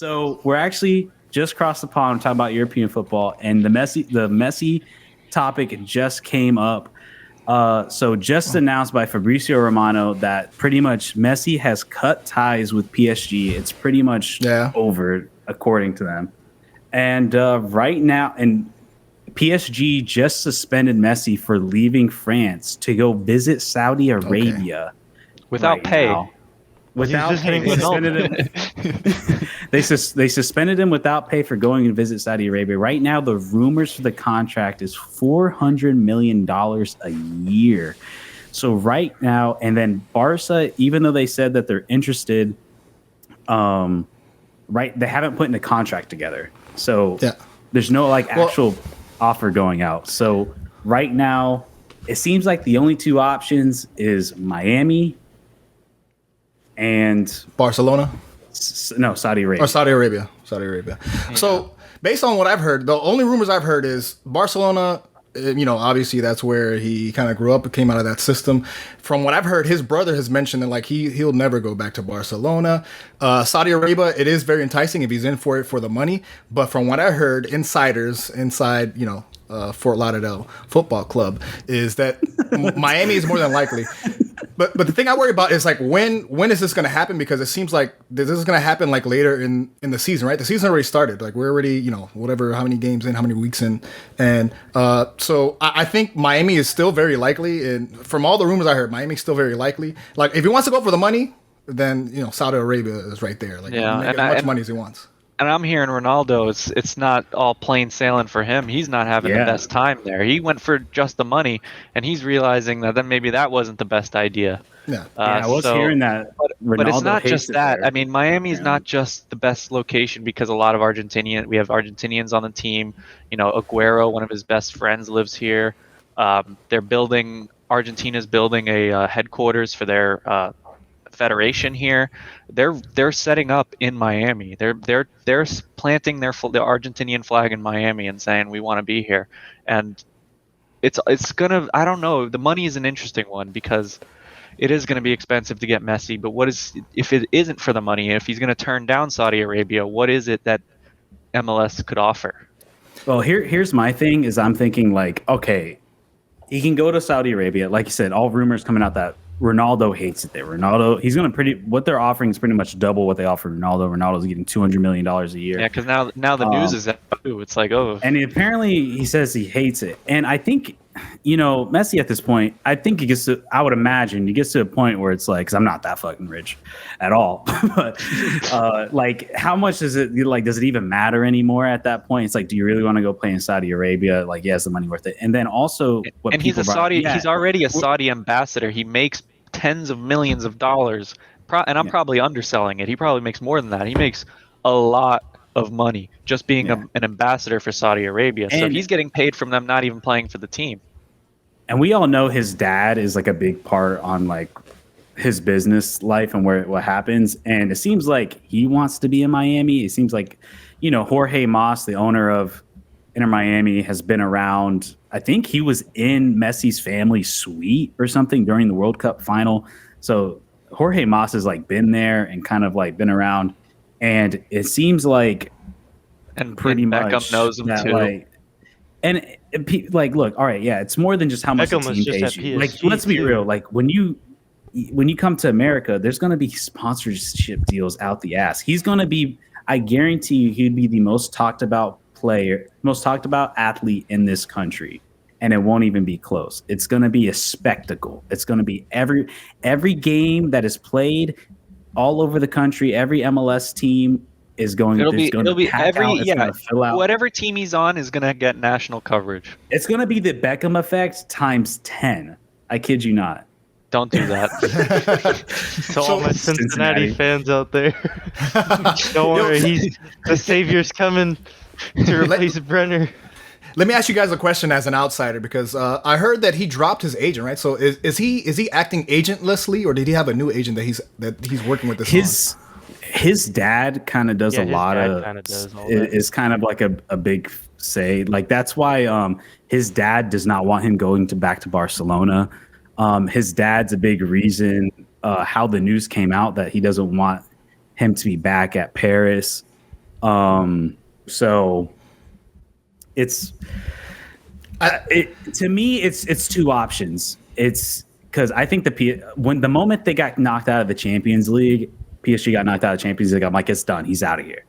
So we're actually just across the pond talking about European football, and the Messi topic just came up. So just announced by Fabrizio Romano that pretty much Messi has cut ties with PSG. It's pretty much over, according to them. And right now, and PSG just suspended Messi for leaving France to go visit Saudi Arabia without pay. Now. Without pay, they suspended him. They suspended him without pay for going to visit Saudi Arabia. Right now, the rumors for the contract is $400 million a year. So right now, and then Barca, even though they said that they're interested, they haven't put in a contract together. So there's no actual offer going out. So right now, it seems like the only two options is Miami and Barcelona. No, Saudi Arabia. Or Saudi Arabia. Yeah. So based on what I've heard, the only rumors I've heard is Barcelona. Obviously that's where he kind of grew up and came out of that system. From what I've heard, his brother has mentioned that he'll never go back to Barcelona. Saudi Arabia, it is very enticing if he's in for it for the money. But from what I heard, insiders inside, Fort Lauderdale Football Club, is that Miami is more than likely. But the thing I worry about is when is this going to happen? Because it seems like this is going to happen later in the season, right? The season already started. We're already, how many games in, how many weeks in. And so I think Miami is still very likely. And from all the rumors I heard, Miami's still very likely. If he wants to go for the money, then, Saudi Arabia is right there. Make as much money as he wants. And I'm hearing Ronaldo, it's not all plain sailing for him. He's not having the best time there. He went for just the money, and he's realizing that then maybe that wasn't the best idea. Yeah, I was hearing that. But it's not just that. There. I mean, Miami is not just the best location because a lot of we have Argentinians on the team. Aguero, one of his best friends, lives here. Argentina's building a headquarters for their federation here. They're setting up in Miami. They're planting the Argentinian flag in Miami and saying we want to be here. And it's gonna, I don't know, the money is an interesting one because it is going to be expensive to get Messi, but if it isn't for the money, if he's going to turn down Saudi Arabia, what is it that MLS could offer? Well, here's my thing is I'm thinking okay, he can go to Saudi Arabia. Like you said, all rumors coming out that Ronaldo hates it there. What they're offering is pretty much double what they offered Ronaldo. Ronaldo's getting $200 million a year. Yeah, because now the news is that too. It's and apparently he says he hates it. And I think, Messi at this point, I think I would imagine he gets to a point where it's because I'm not that fucking rich at all. But how much does it does it even matter anymore at that point? It's do you really want to go play in Saudi Arabia? Is the money worth it? And then also he's already a Saudi ambassador. He makes tens of millions of dollars, and I'm probably underselling it. He probably makes more than that. He makes a lot of money just being an ambassador for Saudi Arabia. So he's getting paid from them not even playing for the team. And we all know his dad is a big part on his business life and what happens. And it seems like he wants to be in Miami. It seems like, Jorge Mas, the owner of Inter Miami, has been around. I think he was in Messi's family suite or something during the World Cup final. So Jorge Mas has been there and kind of been around. And it seems and pretty much Beckham knows him too. Look, all right, yeah, it's more than just how much the team pays you. Let's be real. When you come to America, there's going to be sponsorship deals out the ass. He's going to be, I guarantee you, he'd be the most talked about athlete in this country, and it won't even be close. It's going to be a spectacle. It's going to be every game that is played all over the country. Every MLS team is going. It'll be whatever team he's on is going to get national coverage. It's going to be the Beckham effect times 10. I kid you not. Don't do that. So all my Cincinnati fans out there, don't worry. The savior's coming to replace Brenner. Let me ask you guys a question as an outsider, because I heard that he dropped his agent, right? So is he acting agentlessly, or did he have a new agent that he's working with this on? His dad kind of does a lot of is kind of a big say. That's why his dad does not want him going back to Barcelona. His dad's a big reason how the news came out that he doesn't want him to be back at Paris. So it's to me, it's two options. It's because I think when the moment they got knocked out of the Champions League, PSG got knocked out of the Champions League. I'm like, it's done. He's out of here.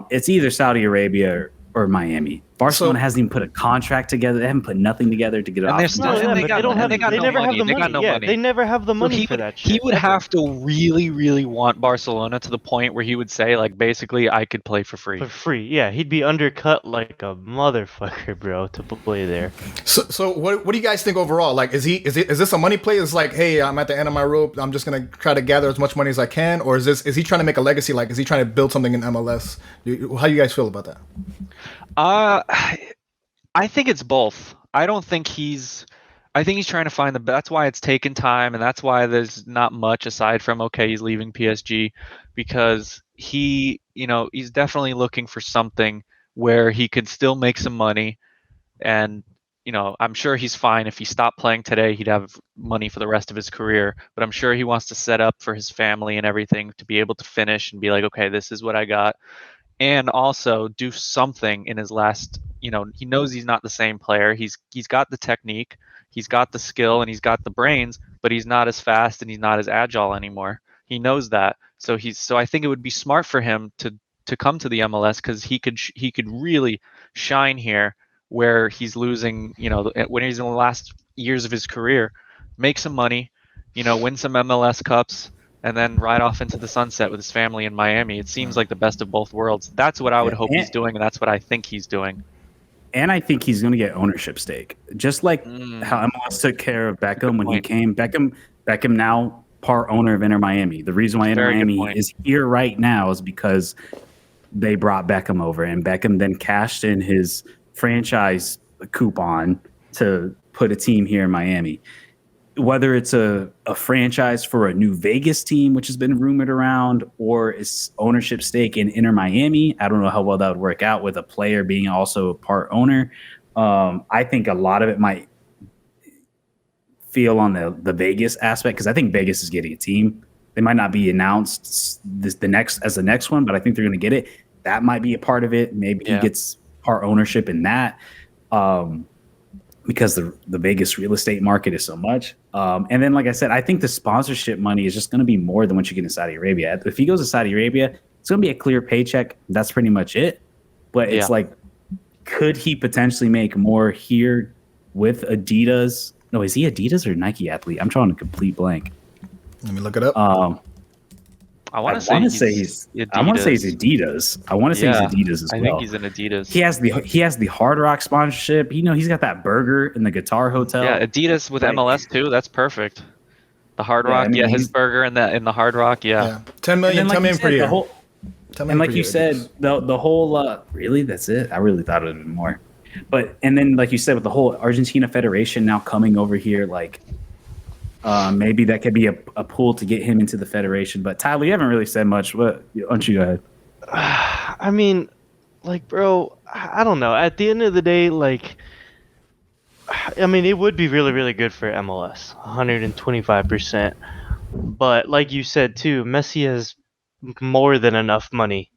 It's either Saudi Arabia or Miami. Barcelona hasn't even put a contract together. They haven't put nothing together to get it off. They never have the money. They never have the money for that shit. He would have to really, really want Barcelona to the point where he would say, like, basically, I could play for free. For free, yeah. He'd be undercut like a motherfucker, bro, to play there. So what do you guys think overall? Like, is this a money play? It's like, hey, I'm at the end of my rope. I'm just gonna try to gather as much money as I can, or is he trying to make a legacy? Like, is he trying to build something in MLS? How do you guys feel about that? I think it's both. I think he's trying to find that's why it's taken time, and that's why there's not much aside from, okay, he's leaving PSG, because he's definitely looking for something where he could still make some money. And, I'm sure he's fine if he stopped playing today, he'd have money for the rest of his career, but I'm sure he wants to set up for his family and everything to be able to finish and be like, okay, this is what I got. And also do something in his last, he knows he's not the same player. He's got the technique, he's got the skill, and he's got the brains, but he's not as fast and he's not as agile anymore. He knows that. So I think it would be smart for him to come to the MLS, because he could really shine here, where he's losing, when he's in the last years of his career, make some money, win some MLS Cups, and then ride off into the sunset with his family in Miami. It seems like the best of both worlds. That's what I would hope he's doing, and that's what I think he's doing. And I think he's going to get ownership stake, just like how MLS took care of Beckham when he came. Beckham now part owner of Inter Miami. The reason why Inter Miami is here right now is because they brought Beckham over, and Beckham then cashed in his franchise coupon to put a team here in Miami. Whether it's a franchise for a new Vegas team, which has been rumored around, or it's ownership stake in Inter Miami, I don't know how well that would work out with a player being also a part owner. I think a lot of it might feel on the Vegas aspect, because I think Vegas is getting a team. They might not be announced the next one, but I think they're going to get it. That might be a part of it. Maybe he gets part ownership in that. Because the Vegas real estate market is so much. And then, like I said, I think the sponsorship money is just going to be more than what you get in Saudi Arabia. If he goes to Saudi Arabia, it's going to be a clear paycheck. That's pretty much it. But it's like, could he potentially make more here with Adidas? No, is he Adidas or Nike athlete? I'm drawing a complete blank. Let me look it up. I want to say he's Adidas. I want to say he's Adidas. I want to say he's Adidas as well. I think he's an Adidas. He has the Hard Rock sponsorship. He's got that burger in the Guitar Hotel. Yeah, Adidas with MLS too. That's perfect. The Hard Rock, his burger in the Hard Rock, 10 million, 10 million per year. And like you said, the whole really, that's it. I really thought it would have been more. And then like you said, with the whole Argentina Federation now coming over here, like maybe that could be a pull to get him into the federation. But Tyler, you haven't really said much. Why don't you go ahead? I mean, like, bro, I don't know. At the end of the day, like, I mean, it would be really, really good for MLS, 125%. But like you said too, Messi has more than enough money.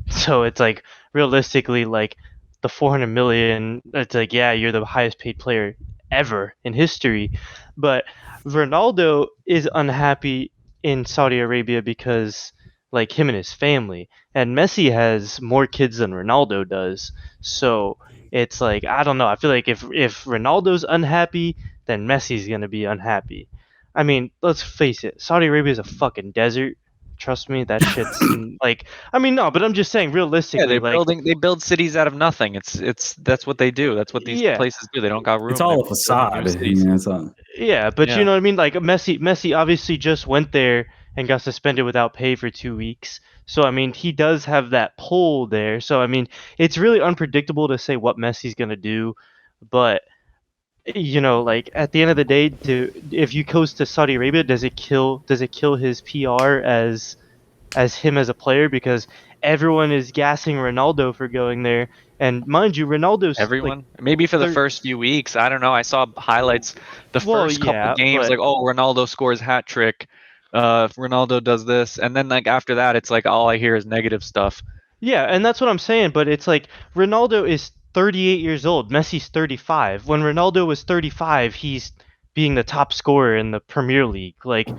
So it's like, realistically, like, the 400 million, it's like, yeah, you're the highest paid player ever in history. But Ronaldo is unhappy in Saudi Arabia because, like, him and his family, and Messi has more kids than Ronaldo does. So it's like, I don't know. I feel like if Ronaldo's unhappy, then Messi's gonna be unhappy. I mean, let's face it, Saudi Arabia is a fucking desert. Trust me, that shit's like. I mean, no, but I'm just saying, realistically, they build cities out of nothing. That's what they do. That's what these places do. They don't got room. It's all a facade. Yeah, but you know what I mean. Like Messi obviously just went there and got suspended without pay for 2 weeks. So I mean, he does have that pull there. So I mean, it's really unpredictable to say what Messi's gonna do, but. Like, at the end of the day, if you goes to Saudi Arabia, does it kill his PR as him as a player? Because everyone is gassing Ronaldo for going there, and mind you, Ronaldo's everyone maybe for the first few weeks. I don't know. I saw highlights the first couple games, like, oh, Ronaldo scores hat trick, Ronaldo does this, and then like after that, it's like all I hear is negative stuff. Yeah, and that's what I'm saying, but it's like Ronaldo is 38 years old, Messi's 35. When Ronaldo was 35, he's being the top scorer in the Premier League. Like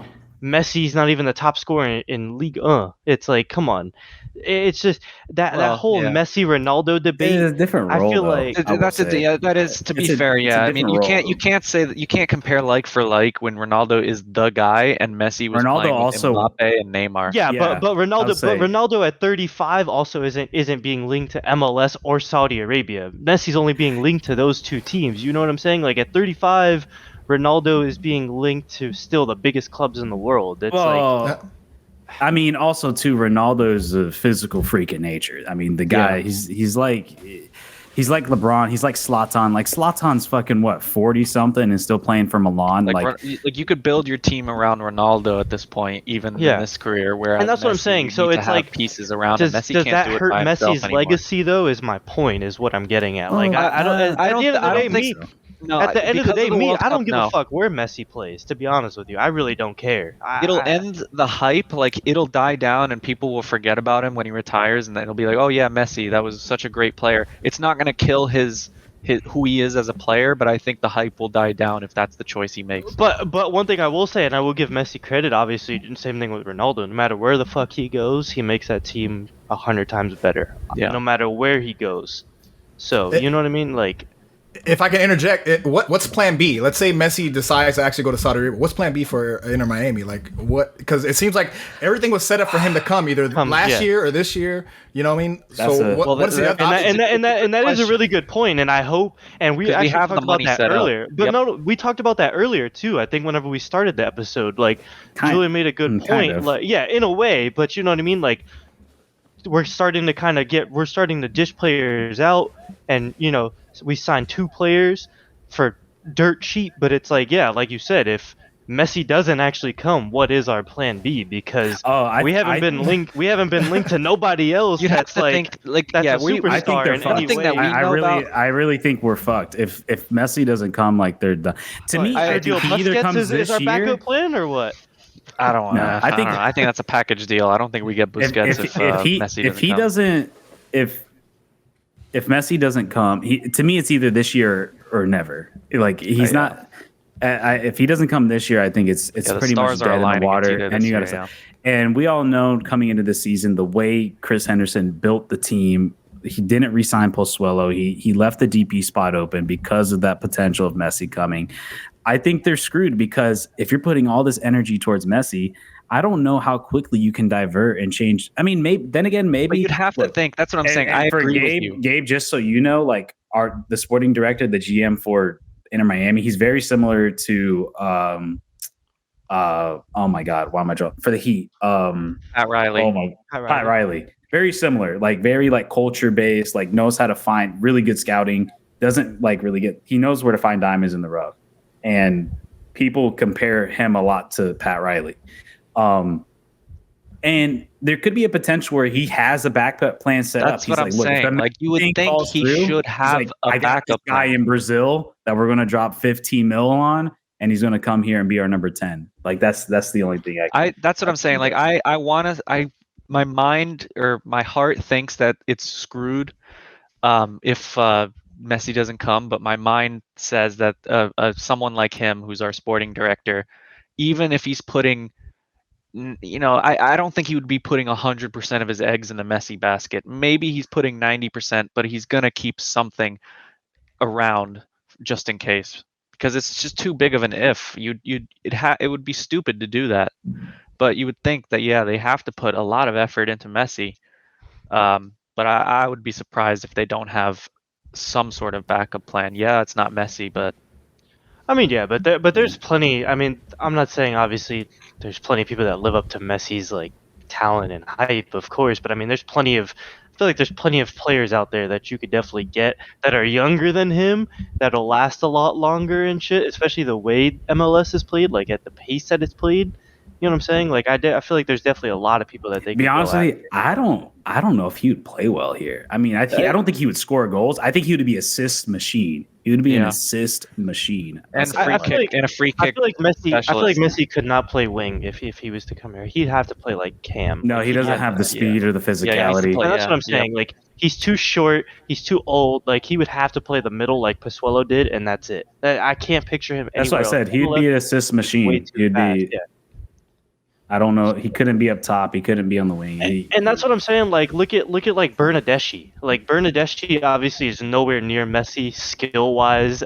Messi's not even the top scorer in League 1. It's like, come on. It's just that Well, whole yeah. Messi Ronaldo debate. It's a different I role, feel though. like I will That's say. yeah, that is to be fair. It's a Yeah, I mean, different you role. can't say that you can't compare like for like when Ronaldo is the guy and Messi was Ronaldo playing with also- Mbappe and Neymar. yeah, Yeah, but I'll say. Ronaldo at 35 also isn't being linked to MLS or Saudi Arabia. Messi's only being linked to those two teams. You know what I'm saying? Like at 35, Ronaldo is being linked to still the biggest clubs in the world. It's like Well, I mean, also too, Ronaldo's a physical freak in nature. I mean, the guy, Yeah. he's like LeBron. He's like Zlatan. Like Zlatan's fucking what, 40 something and still playing for Milan. Like you could build your team around Ronaldo at this point, even Yeah. in this career. Whereas And that's what I'm Messi, saying. you So need to it's have like, pieces around does him. Messi that can't do it hurt by himself Messi's anymore. legacy though? Is my point. Is what I'm getting at. Like Well, I don't. At the end of the I day, don't think me. so. No, At the end of the because day, me, World I don't Cup, give no. a fuck where Messi plays. To be honest with you, I really don't care. It'll end the hype, like it'll die down and people will forget about him when he retires, and then it'll be like, oh yeah, Messi, that was such a great player. It's not going to kill his who he is as a player, but I think the hype will die down if that's the choice he makes. But one thing I will say, and I will give Messi credit, obviously, same thing with Ronaldo. No matter where the fuck he goes, he makes that team 100 times better. Yeah. No matter where he goes. So you know what I mean? Like, If I can interject, what's Plan B? Let's say Messi decides to actually go to Saudi Arabia. What's Plan B for Inter Miami? Like what? Because it seems like everything was set up for him to come either last year or this year. You know what I mean? What's the other option? and that is a really good point, and I hope, and we 'Cause we actually have talked the about money that set up. earlier. But Yep. no, we talked about that earlier too. I think whenever we started the episode, like Julian made a good kind point. of. Like, yeah, in a way, but you know what I mean? Like, we're starting to dish players out, and you know, we signed 2 players for dirt cheap, but it's like, yeah, like you said, if Messi doesn't actually come, what is our plan B? Because we haven't been linked to nobody else. You'd have that's to like, think like that's yeah, a superstar I think they're in fucked. any thing that way. we know about. I really think we're fucked. If Messi doesn't come, like they're done. To me, I Sergio think he either Busquets comes is this our year. backup plan or what? I don't know. No, I don't know. I think that's a package deal. I don't think we get Busquets if Messi doesn't come. If Messi doesn't come, to me it's either this year or never. Like he's not. If he doesn't come this year, I think it's the pretty much stars are dead in the aligning. It's water. either And this you year, gotta say, and we all know coming into this season the way Chris Henderson built the team. He didn't re-sign Pozuelo. He left the DP spot open because of that potential of Messi coming. I think they're screwed because if you're putting all this energy towards Messi, I don't know how quickly you can divert and change. I mean, maybe But you'd have to think. That's what I'm saying. I agree with you. Gabe, just so you know, like the sporting director, the GM for Inter Miami, he's very similar to oh my God, why am I drawing for the Heat? Pat Riley. Oh my, Pat Riley. Very similar, like very like culture based, like knows how to find really good scouting. Doesn't like really get. He knows where to find diamonds in the rough, and people compare him a lot to Pat Riley. And there could be a potential where he has a backup plan set up. That's what I'm saying. Like you would think he should have a backup guy in Brazil that we're going to drop 15 mil on, and he's going to come here and be our number 10. Like that's the only thing that's what I'm saying. Like my mind or my heart thinks that it's screwed if Messi doesn't come, but my mind says that someone like him, who's our sporting director, even if he's putting, you know, I don't think he would be putting 100% of his eggs in the Messi basket. Maybe he's putting 90%, but he's gonna keep something around just in case, because it's just too big of an if. It would be stupid to do that, but you would think that they have to put a lot of effort into Messi. But I would be surprised if they don't have some sort of backup plan. Yeah, it's not Messi, but I mean, yeah, but there's plenty. I mean, I'm not saying obviously there's plenty of people that live up to Messi's like talent and hype, of course. But I mean, I feel like there's plenty of players out there that you could definitely get that are younger than him that'll last a lot longer and shit. Especially the way MLS is played, like at the pace that it's played. You know what I'm saying? Like I feel like there's definitely a lot of people that they. Be honest with you, I don't know if he would play well here. I mean, I don't think he would score goals. I think he would be assist machine. He would be an Yeah. assist machine. And I free feel like- kick and a free I kick. feel like Messi. I feel like specialist. Messi could not play wing if he was to come here. He'd have to play like Cam. No, Like, he doesn't had- have the yeah. speed or the he has to physicality. play- And that's yeah, what I'm saying. Like he's too short. He's too old. Like he would have to play the middle, like Pasuelo did, and that's it. I can't picture him. That's what I anywhere said. else. He'd be an assist Way machine. too He'd fast, be. yeah. I don't know. He couldn't be up top. He couldn't be on the wing. And that's what I'm saying. Like, look at like Bernadeschi. Like Bernadeschi obviously is nowhere near Messi skill wise,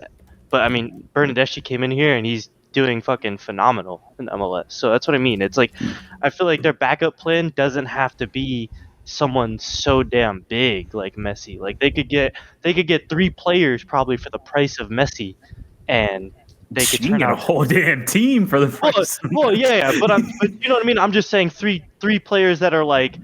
but I mean Bernadeschi came in here and he's doing fucking phenomenal in MLS. So that's what I mean. It's like I feel like their backup plan doesn't have to be someone so damn big like Messi. Like they could get 3 players probably for the price of Messi, and they could you turn get a out. whole damn team for the price. Well, yeah, but you know what I mean. I'm just saying three players that are like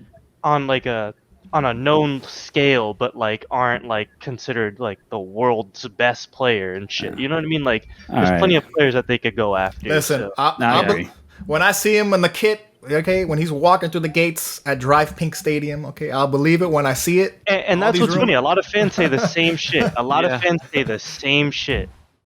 on a known scale, but like aren't like considered like the world's best player and shit. You know what I mean? Like there's All plenty right. of players that they could go after. Listen, so. when I see him in the kit, okay, when he's walking through the gates at Drive Pink Stadium, okay, I'll believe it when I see it. And All that's these what's rumors- funny. A lot of fans say the same shit. A lot Yeah. of fans say the same shit.